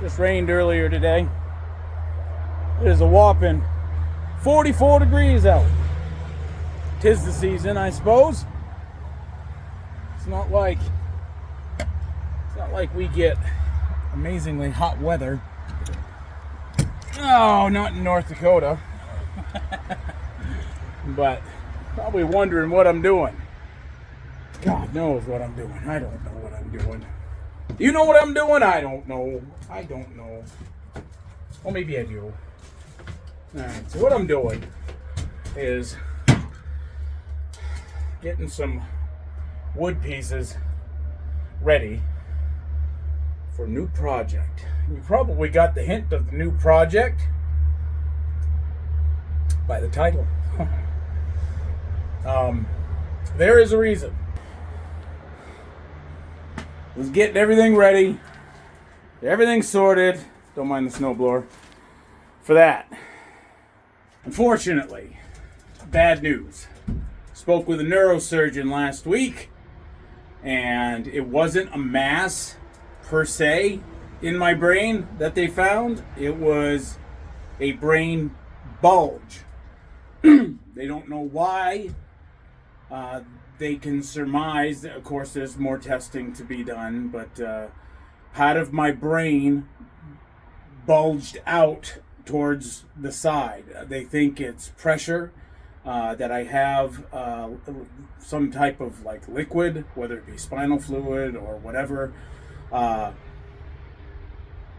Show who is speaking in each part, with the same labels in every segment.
Speaker 1: Just rained earlier today. It is a whopping 44 degrees out. 'Tis the season, I suppose. It's not like we get amazingly hot weather. Oh, not in North Dakota. But probably wondering what I'm doing. God knows what I'm doing. I don't know what I'm doing. You know what I'm doing? I don't know. Well, maybe I do. Alright, so what I'm doing is getting some wood pieces ready for a new project. You probably got the hint of the new project by the title. There is a reason. Was getting everything ready, everything sorted. Don't mind the snowblower for that. Unfortunately, bad news. Spoke with a neurosurgeon last week, and it wasn't a mass per se in my brain that they found. It was a brain bulge. They don't know why. They can surmise, of course there's more testing to be done, but part of my brain bulged out towards the side. They think it's pressure, that I have some type of like liquid, whether it be spinal fluid or whatever,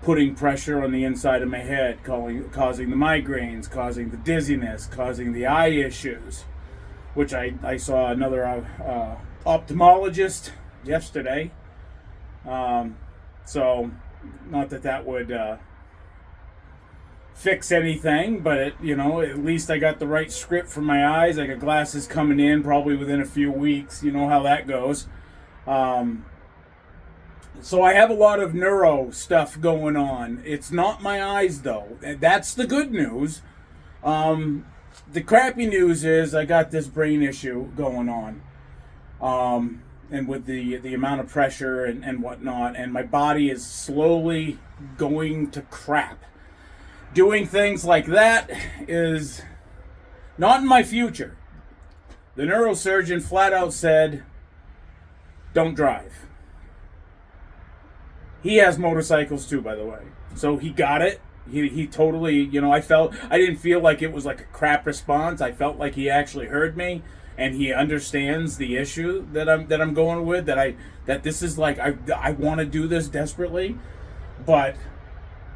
Speaker 1: putting pressure on the inside of my head, causing the migraines, causing the dizziness, causing the eye issues. Which I saw another ophthalmologist yesterday. So, not that would fix anything, but at least I got the right script for my eyes. I got glasses coming in probably within a few weeks. You know how that goes. So I have a lot of neuro stuff going on. It's not my eyes though. That's the good news. The crappy news is I got this brain issue going on, and with the amount of pressure and whatnot, and my body is slowly going to crap. Doing things like that is not in my future. The neurosurgeon flat out said, don't drive. He has motorcycles too, by the way, so he got it. He totally, I didn't feel like it was like a crap response. I felt like he actually heard me and he understands the issue that I'm going with, that this is like, I want to do this desperately, but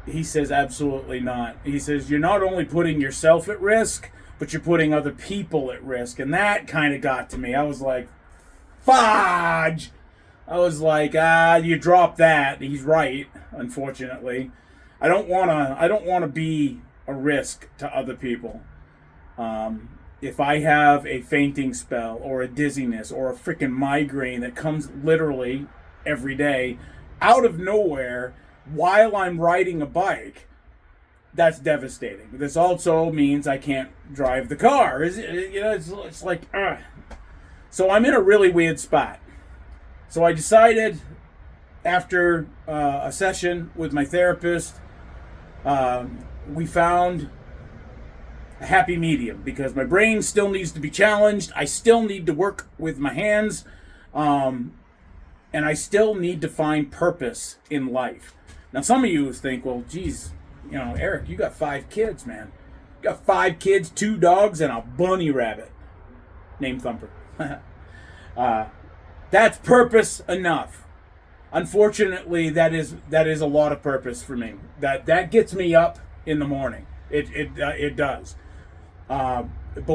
Speaker 1: he says absolutely not. He says, you're not only putting yourself at risk, but you're putting other people at risk. And that kind of got to me. I was like, fudge. I was like, you drop that. He's right, unfortunately. I don't want to be a risk to other people. If I have a fainting spell or a dizziness or a freaking migraine that comes literally every day out of nowhere while I'm riding a bike, that's devastating. This also means I can't drive the car. It's like, So I'm in a really weird spot. So I decided after a session with my therapist, we found a happy medium because my brain still needs to be challenged. I still need to work with my hands, and I still need to find purpose in life. Now, some of you think, well, geez, Eric, you got 5 kids, man. You got 5 kids, 2 dogs, and a bunny rabbit named Thumper. That's purpose enough. Unfortunately, that is a lot of purpose for me. That gets me up in the morning. It does. But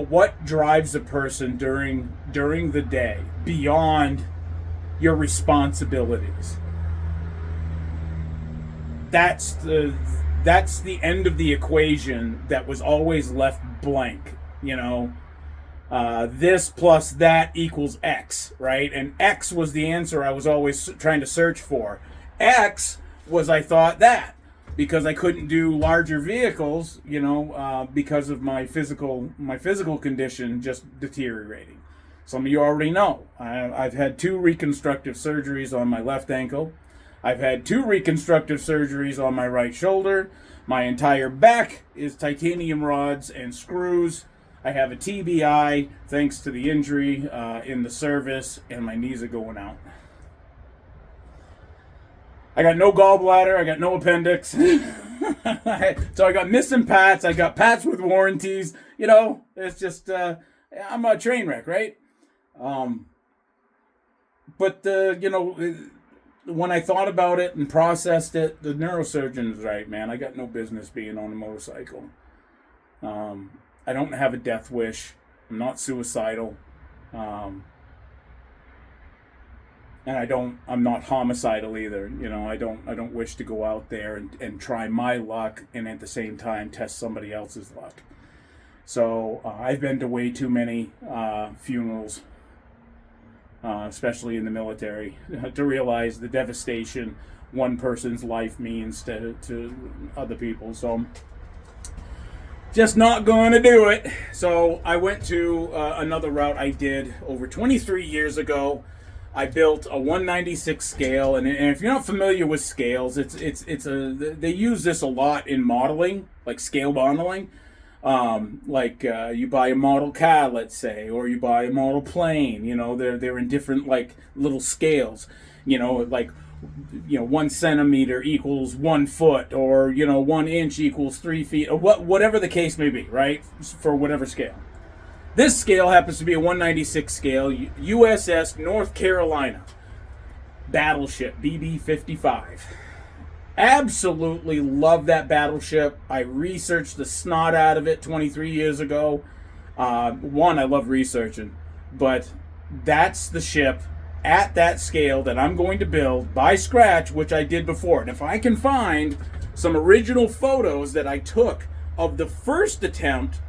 Speaker 1: what drives a person during the day beyond your responsibilities? That's the end of the equation that was always left blank. This plus that equals X, right? And X was the answer I was always trying to search for. X was, I thought, that. Because I couldn't do larger vehicles, because of my physical condition just deteriorating. Some of you already know. I've had 2 reconstructive surgeries on my left ankle. I've had 2 reconstructive surgeries on my right shoulder. My entire back is titanium rods and screws. I have a TBI thanks to the injury in the service, and my knees are going out. I got no gallbladder. I got no appendix. So I got missing pats. I got pats with warranties. You know, it's just, I'm a train wreck, right? But, you know, when I thought about it and processed it, the neurosurgeon was right, man. I got no business being on a motorcycle. I don't have a death wish. I'm not suicidal. And I'm not homicidal either. You know, I don't wish to go out there and try my luck and at the same time test somebody else's luck. So I've been to way too many funerals, especially in the military, to realize the devastation one person's life means to other people. So just not going to do it. So I went to another route I did over 23 years ago. I built a 196 scale, and if you're not familiar with scales, they use this a lot in modeling, like scale modeling. You buy a model car, let's say, or you buy a model plane. You know, they're in different like little scales. You know, like 1 centimeter equals 1 foot, or 1 inch equals 3 feet, or whatever the case may be, right? For whatever scale. This scale happens to be a 196 scale, U.S.S. North Carolina battleship, BB-55. Absolutely love that battleship. I researched the snot out of it 23 years ago. I love researching, but that's the ship at that scale that I'm going to build by scratch, which I did before. And if I can find some original photos that I took of the first attempt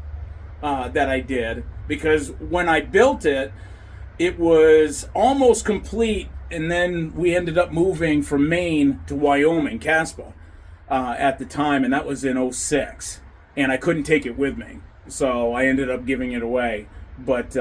Speaker 1: that I did, because when I built it, it was almost complete, and then we ended up moving from Maine to Wyoming, Casper, at the time, and that was in 2006, and I couldn't take it with me, so I ended up giving it away. But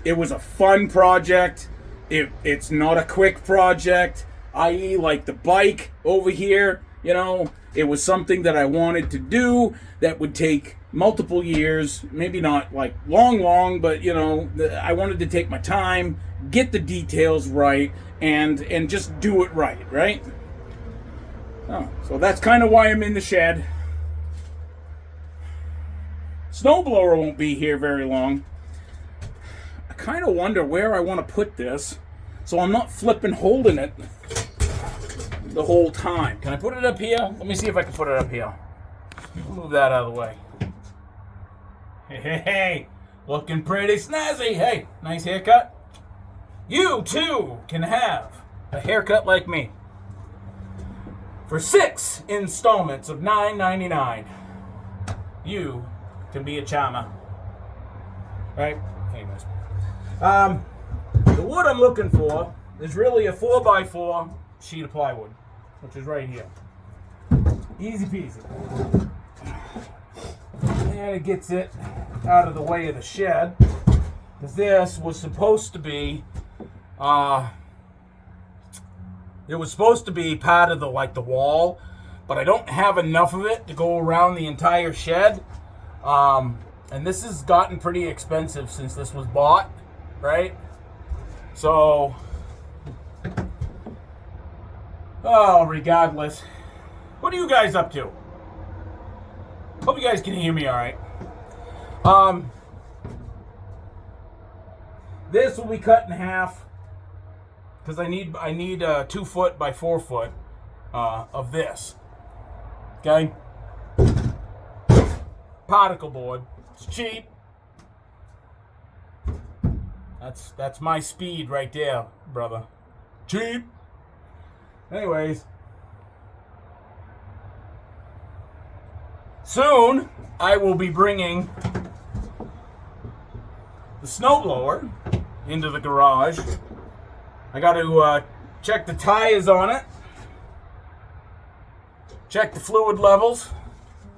Speaker 1: it was a fun project. It's not a quick project, i.e. like the bike over here. It was something that I wanted to do that would take multiple years, maybe not like long, but I wanted to take my time, get the details right, and just do it right? So that's kind of why I'm in the shed. Snowblower won't be here very long. I kind of wonder where I want to put this, so I'm not flipping holding it the whole time. Can I put it up here? Let me see if I can put it up here. Move that out of the way. Hey, looking pretty snazzy. Hey, nice haircut. You too can have a haircut like me for 6 installments of $9.99. You can be a charmer, right? Anyways, the wood I'm looking for is really a 4x4 sheet of plywood, which is right here. Easy peasy. And it gets it out of the way of the shed, because this was supposed to be part of the wall, but I don't have enough of it to go around the entire shed. And this has gotten pretty expensive since this was bought, right? So regardless, what are you guys up to? Hope you guys can hear me all right. This will be cut in half, because I need 2 foot by 4 foot of this. Okay. Particle board. It's cheap. That's my speed right there, brother. Cheap. Anyways. Soon, I will be bringing the snowblower into the garage. I got to check the tires on it, check the fluid levels,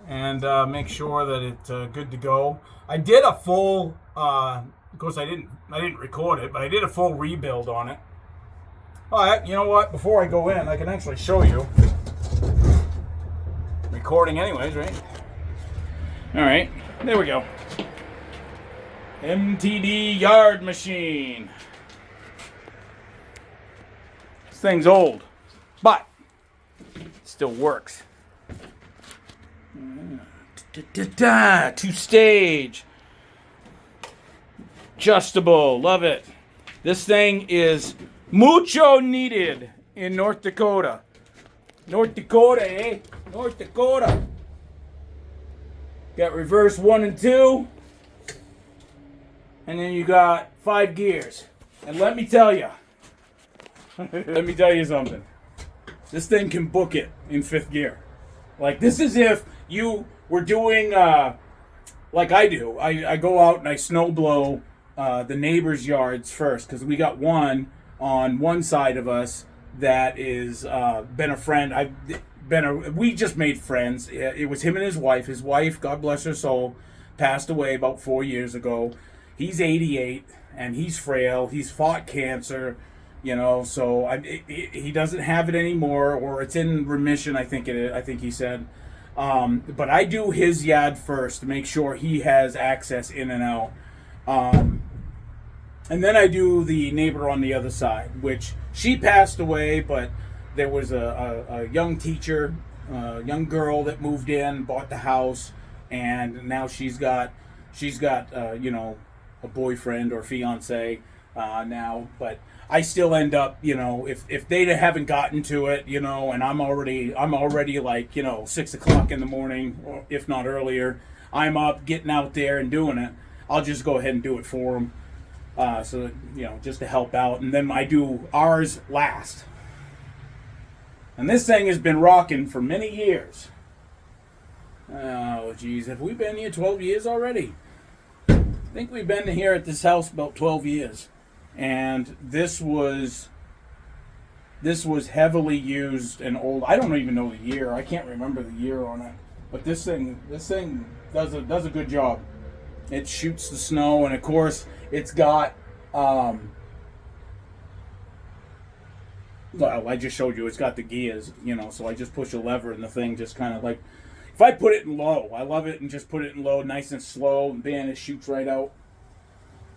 Speaker 1: and make sure that it's good to go. I did a full, of course I didn't record it, but I did a full rebuild on it. All right, you know what? Before I go in, I can actually show you. Recording anyways, right? All right, there we go. MTD yard machine. This thing's old, but it still works. Two-stage. Adjustable. Love it. This thing is mucho needed in North Dakota. North Dakota, eh? North Dakota. Got reverse 1 and 2. And then you got 5 gears. And let me tell you. Let me tell you something. This thing can book it in 5th gear. Like, this is if you were doing, like I do. I go out and I snow blow the neighbors' yards first. Because we got one on one side of us that is been a friend. We just made friends. It was him and his wife. His wife, God bless her soul, passed away about 4 years ago. He's 88 and he's frail. He's fought cancer, you know. So he doesn't have it anymore, or it's in remission. I think he said. But I do his yard first to make sure he has access in and out. And then I do the neighbor on the other side, which she passed away, but there was a young teacher, young girl that moved in, bought the house, and now she's got you know, a boyfriend or fiance now. But I still end up, you know, if they haven't gotten to it, you know, and I'm already like, you know, 6 o'clock in the morning, or if not earlier, I'm up getting out there and doing it. I'll just go ahead and do it for them. So, you know, just to help out. And then I do ours last. And this thing has been rocking for many years. Oh, geez. Have we been here 12 years already? I think we've been here at this house about 12 years. And this was heavily used and old. I don't even know the year. I can't remember the year on it. But this thing does a good job. It shoots the snow, and of course, it's got, well, I just showed you, it's got the gears, you know, so I just push a lever and the thing just kind of like, if I put it in low, I love it, and just put it in low, nice and slow, and bam, it shoots right out.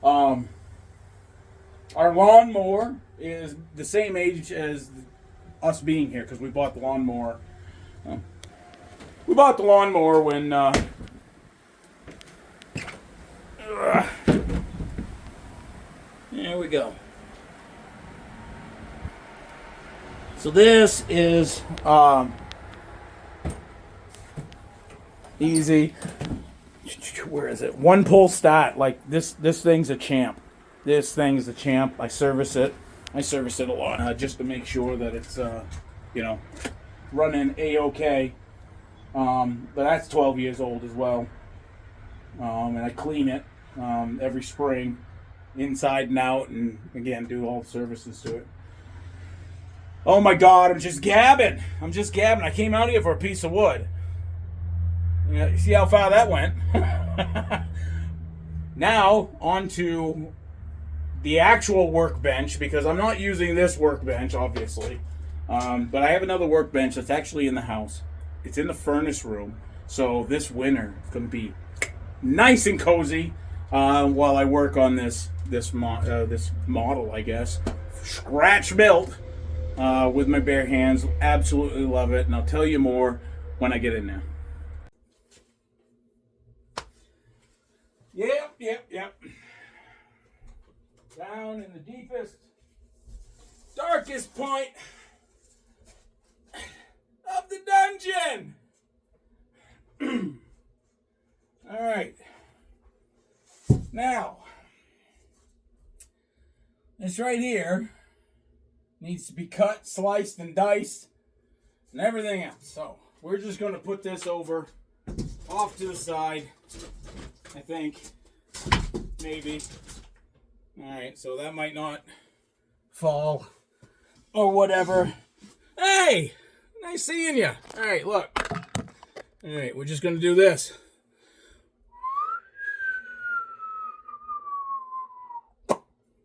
Speaker 1: Our lawnmower is the same age as us being here, because we bought the lawnmower. We bought the lawnmower when, there we go. So this is easy. Where is it? One pull start. Like this thing's a champ. This thing's a champ. I service it a lot just to make sure that it's you know, running A-OK. But that's 12 years old as well. And I clean it every spring, inside and out, and again do all the services to it. Oh my God, I'm just gabbing. I came out here for a piece of wood. You see how far that went? Now on to the actual workbench, because I'm not using this workbench obviously, but I have another workbench that's actually in the house. It's in the furnace room, so this winter it's going to be nice and cozy while I work on this model, I guess. Scratch built with my bare hands. Absolutely love it, and I'll tell you more when I get in there. Yep. Down in the deepest, darkest point of the dungeon. All right. Now, this right here needs to be cut, sliced, and diced, and everything else. So we're just going to put this over off to the side, I think. Maybe. All right, so that might not fall or whatever. Hey, nice seeing you. All right, look. All right, we're just going to do this.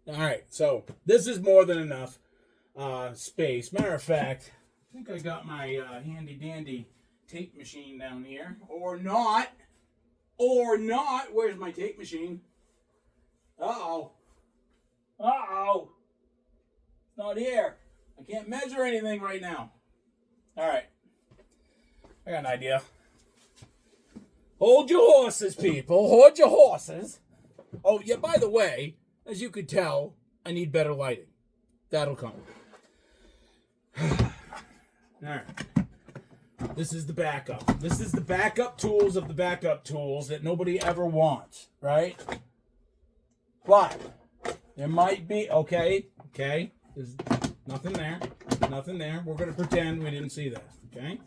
Speaker 1: All right, so this is more than enough. space. Matter of fact, I think I got my handy dandy tape machine down here. Or not. Or not. Where's my tape machine? Uh-oh. Uh-oh. It's not here. I can't measure anything right now. All right. I got an idea. Hold your horses, people. Hold your horses. Oh, yeah, by the way, as you could tell, I need better lighting. That'll come. All right. This is the backup. This is the backup tools of the backup tools that nobody ever wants, right? But there might be, okay, there's nothing there. Nothing there. We're going to pretend we didn't see that, okay?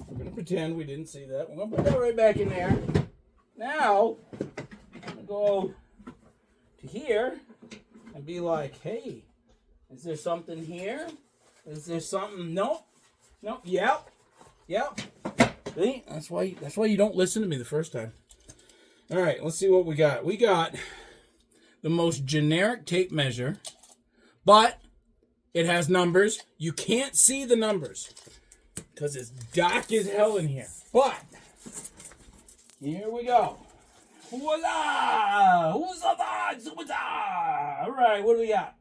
Speaker 1: We're going to pretend we didn't see that. We're going to put that right back in there. Now, I'm going to go to here and be like, hey, is there something here? Is there something? Nope. Nope. Yep. See? That's why you don't listen to me the first time. All right, let's see what we got. We got the most generic tape measure, but it has numbers. You can't see the numbers because it's dark as hell in here. But here we go. Voila! All right, what do we got?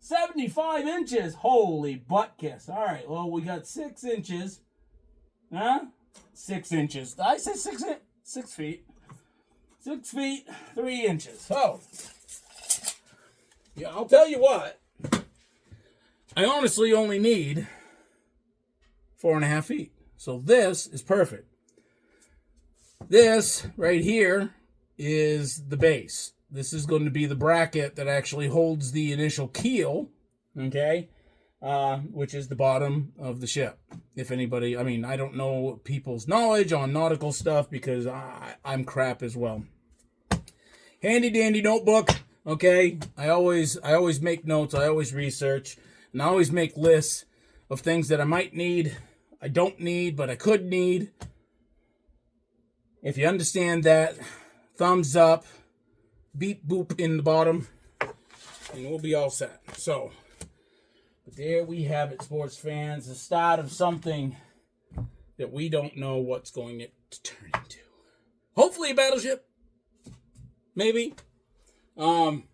Speaker 1: 75 inches. Holy butt kiss. All right, well, we got 6 inches. Huh? 6 inches. Did I say 6 feet? 6 feet, 3 inches. Oh. Yeah, I'll tell you what. I honestly only need 4.5 feet. So this is perfect. This right here is the base. This is going to be the bracket that actually holds the initial keel, okay, which is the bottom of the ship. If anybody, I mean, I don't know people's knowledge on nautical stuff because I'm crap as well. Handy dandy notebook, okay. I always make notes. I always research, and I always make lists of things that I might need, I don't need, but I could need. If you understand that, thumbs up, beep boop in the bottom, and we'll be all set. So, but there we have it, sports fans. The start of something that we don't know what's going to turn into. Hopefully a battleship. Maybe. The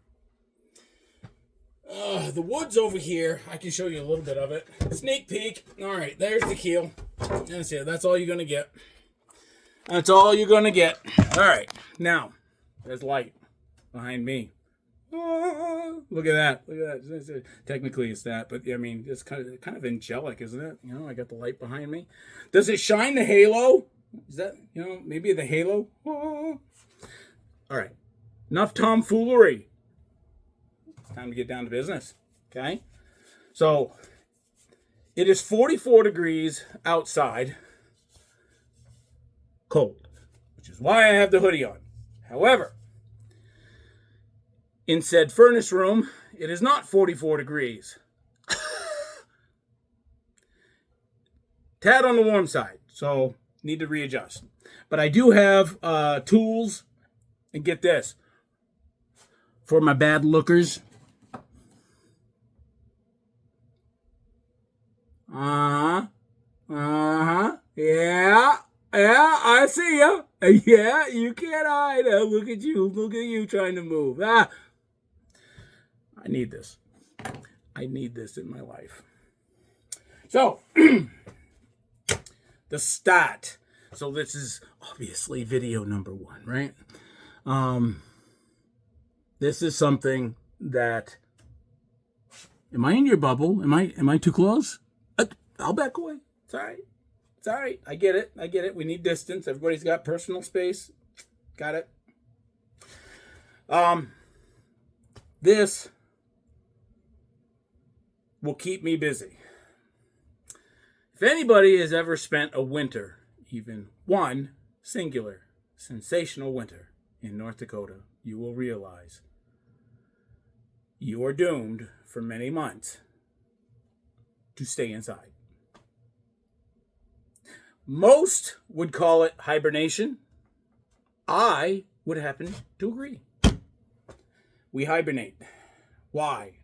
Speaker 1: woods over here, I can show you a little bit of it. Sneak peek. All right, there's the keel. That's it. That's all you're going to get. That's all you're going to get. All right. Now, there's light behind me. Oh, look at that. Look at that. Technically, it's that, but I mean, it's kind of angelic, isn't it? You know, I got the light behind me. Does it shine the halo? Is that, you know, maybe the halo? Oh. All right. Enough tomfoolery. Time to get down to business. Okay? So, it is 44 degrees outside. Cold, which is why I have the hoodie on. However, in said furnace room, it is not 44 degrees. Tad on the warm side, so need to readjust. But I do have tools, and get this, for my bad lookers. Yeah, I see ya. Yeah, you can't hide. Look at you trying to move. I need this. I need this in my life. So, the stat. So this is obviously video number 1, right? This is something that. Am I in your bubble? Am I too close? I'll back away. It's all right. It's all right. I get it. We need distance. Everybody's got personal space. Got it. This will keep me busy. If anybody has ever spent a winter, even one singular, sensational winter in North Dakota, you will realize you are doomed for many months to stay inside. Most would call it hibernation. I would happen to agree. We hibernate. Why?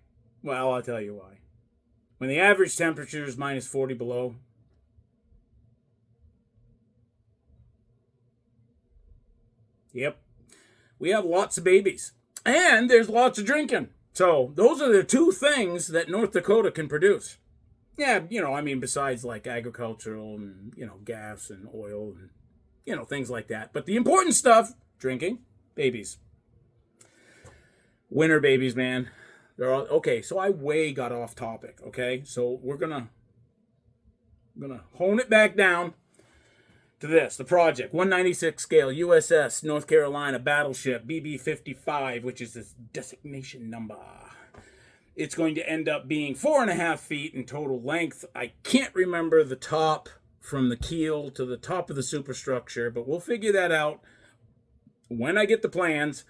Speaker 1: Well, I'll tell you why. When the average temperature is minus 40 below, yep, we have lots of babies. And there's lots of drinking. So those are the two things that North Dakota can produce. Yeah, I mean, besides like agricultural and, gas and oil and, things like that. But the important stuff, drinking, babies. Winter babies, man. They're all okay. So I way got off topic. Okay, so we're gonna hone it back down to this: the project 196 scale U.S.S. North Carolina battleship BB-55, which is its designation number. It's going to end up being 4.5 feet in total length. I can't remember the top from the keel to the top of the superstructure, but we'll figure that out when I get the plans.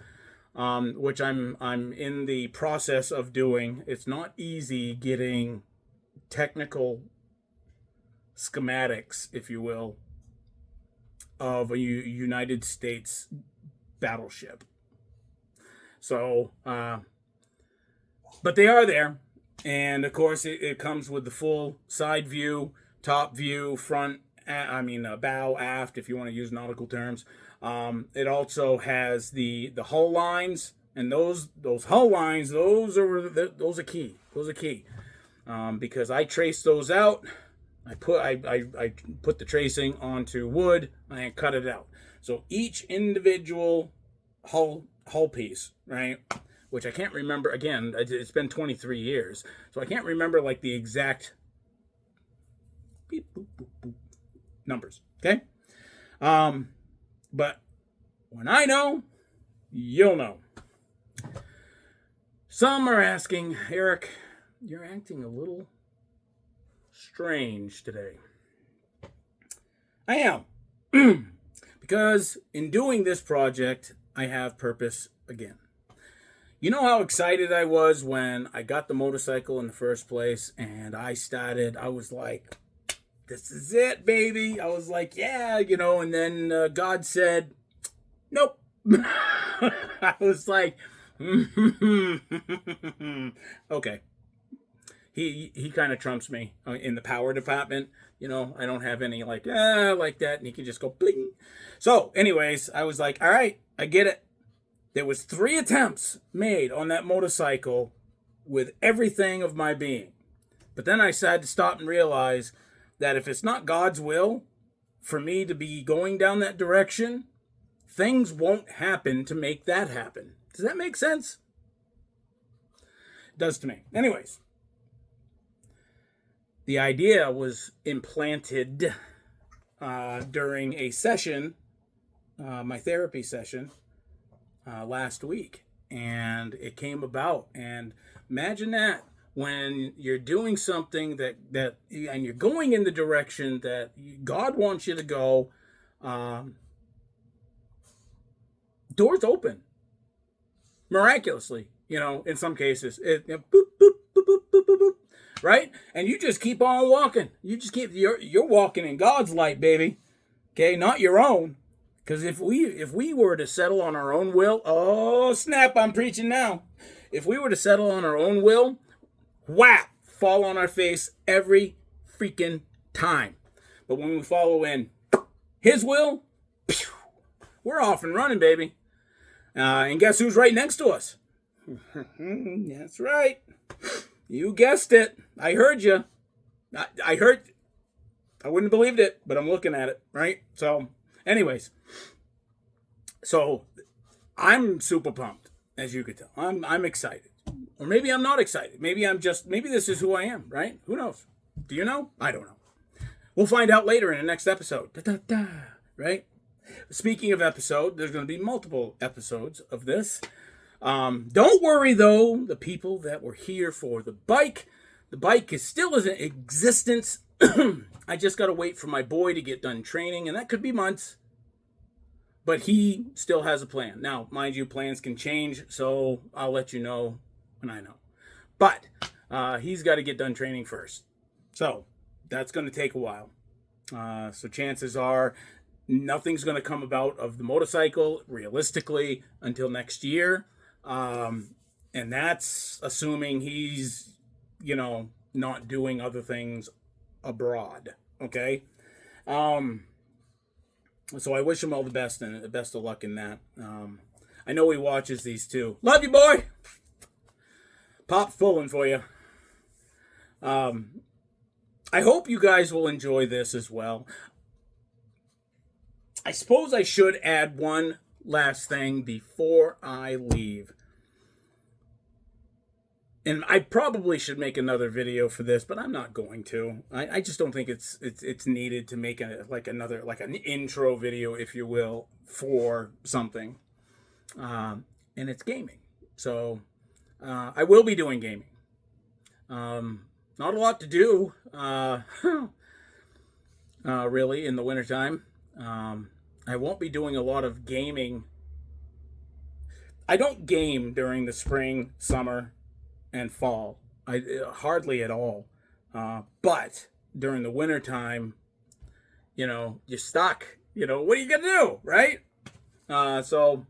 Speaker 1: Which I'm in the process of doing. It's not easy getting technical schematics, if you will, of a United States battleship. So, but they are there. And of course, it comes with the full side view, top view, front, bow, aft, if you want to use nautical terms. It also has the hull lines, and those hull lines, those are key. Those are key, because I traced those out. I put the tracing onto wood and I cut it out. So each individual hull piece, right? Which I can't remember. Again, it's been 23 years, so I can't remember like the exact beep, boop, boop, boop, numbers. Okay. But when I know, you'll know. Some are asking, Eric, you're acting a little strange today. I am. Because in doing this project, I have purpose again. You know how excited I was when I got the motorcycle in the first place and I was like, this is it, baby. I was like, yeah, and then God said, nope. I was like, okay. He kind of trumps me in the power department. I don't have any like that. And he can just go bling. So anyways, I was like, all right, I get it. There was 3 attempts made on that motorcycle with everything of my being. But then I decided to stop and realize that if it's not God's will for me to be going down that direction, things won't happen to make that happen. Does that make sense? It does to me. Anyways, the idea was implanted during a session, my therapy session, last week. And it came about. And imagine that. When you're doing something that and you're going in the direction that God wants you to go, doors open miraculously. In some cases, boop, boop, boop, boop, boop, boop, boop, right? And you just keep on walking. You just you're walking in God's light, baby. Okay, not your own. Because if we were to settle on our own will, oh snap, I'm preaching now. If we were to settle on our own will, whap, fall on our face every freaking time. But when we follow in His will, pew, we're off and running, baby. And guess who's right next to us? That's right. You guessed it. I heard you. I heard. I wouldn't have believed it, but I'm looking at it, right? So, anyways. So, I'm super pumped, as you could tell. I'm excited. Or maybe I'm not excited. Maybe this is who I am, right? Who knows? Do you know? I don't know. We'll find out later in the next episode. Right? Speaking of episode, there's going to be multiple episodes of this. Don't worry, though, the people that were here for the bike. The bike is still in existence. I just got to wait for my boy to get done training, and that could be months. But he still has a plan. Now, mind you, plans can change, so I'll let you know when I know. But he's got to get done training first. So that's going to take a while. So chances are nothing's going to come about of the motorcycle, realistically, until next year. And that's assuming he's, not doing other things abroad. Okay. So I wish him all the best and the best of luck in that. I know he watches these too. Love you, boy. Pop fooling for you. I hope you guys will enjoy this as well. I suppose I should add one last thing before I leave. And I probably should make another video for this, but I'm not going to. I just don't think it's needed to make an intro video, if you will, for something. And it's gaming. So I will be doing gaming. Not a lot to do, really, in the wintertime. I won't be doing a lot of gaming. I don't game during the spring, summer, and fall. I hardly at all. But during the wintertime, you're stuck. What are you going to do, right? So,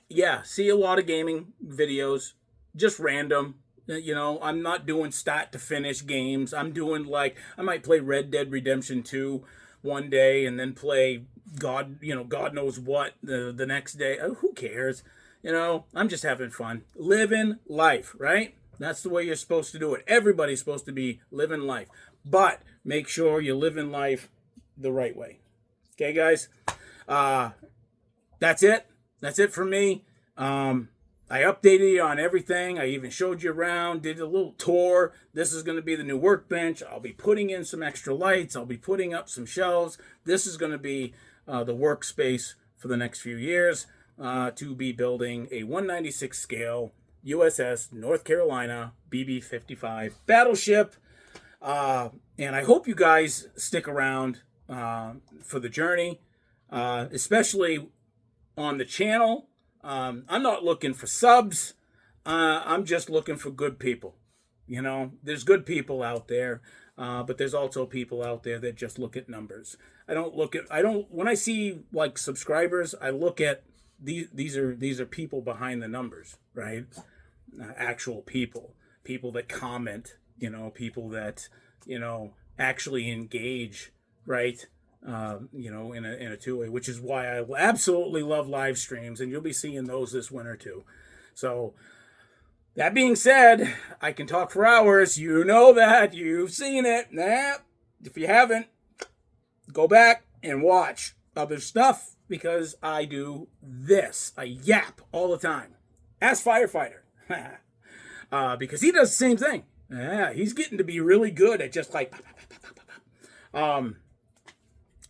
Speaker 1: yeah, see a lot of gaming videos, just random. I'm not doing start to finish games. I'm doing I might play Red Dead Redemption 2 one day and then play God knows what the next day. Who cares? I'm just having fun. Living life, right? That's the way you're supposed to do it. Everybody's supposed to be living life. But make sure you're living life the right way. Okay, guys? That's it. That's it for me. I updated you on everything. I even showed you around, did a little tour. This is going to be the new workbench. I'll be putting in some extra lights. I'll be putting up some shelves. This is going to be the workspace for the next few years to be building a 196 scale U.S.S. North Carolina BB-55 battleship. And I hope you guys stick around for the journey, especially on the channel. I'm not looking for subs. I'm just looking for good people. There's good people out there, but there's also people out there that just look at numbers. When I see subscribers, I look at these are people behind the numbers, right? Actual people that comment, people that, actually engage, right? In a two-way, which is why I absolutely love live streams, and you'll be seeing those this winter too. So that being said, I can talk for hours. You know that. You've seen it. If you haven't, go back and watch other stuff, because I do this. I yap all the time. Ask Firefighter. Because he does the same thing. Yeah, he's getting to be really good at just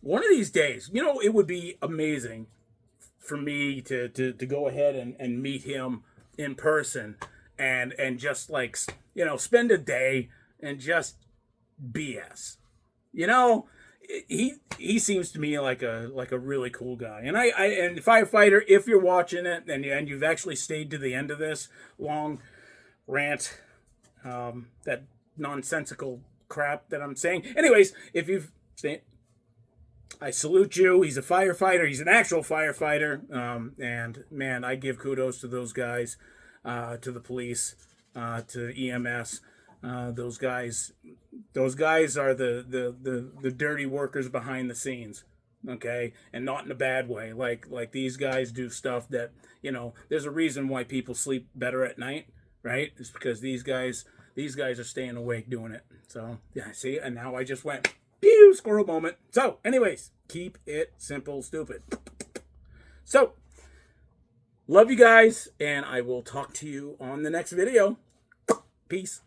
Speaker 1: one of these days, it would be amazing for me to go ahead and meet him in person and just spend a day and just BS. He seems to me like a really cool guy. And and Firefighter, if you're watching it and you've actually stayed to the end of this long rant, that nonsensical crap that I'm saying. Anyways, if you've stayed, I salute you. He's a firefighter. He's an actual firefighter. And man, I give kudos to those guys, to the police, to EMS. Those guys are the dirty workers behind the scenes. Okay. And not in a bad way. Like these guys do stuff that, there's a reason why people sleep better at night, right? It's because these guys are staying awake doing it. So yeah, see, and now I just went, pew, squirrel moment. So, anyways, keep it simple, stupid. So, love you guys, and I will talk to you on the next video. Peace.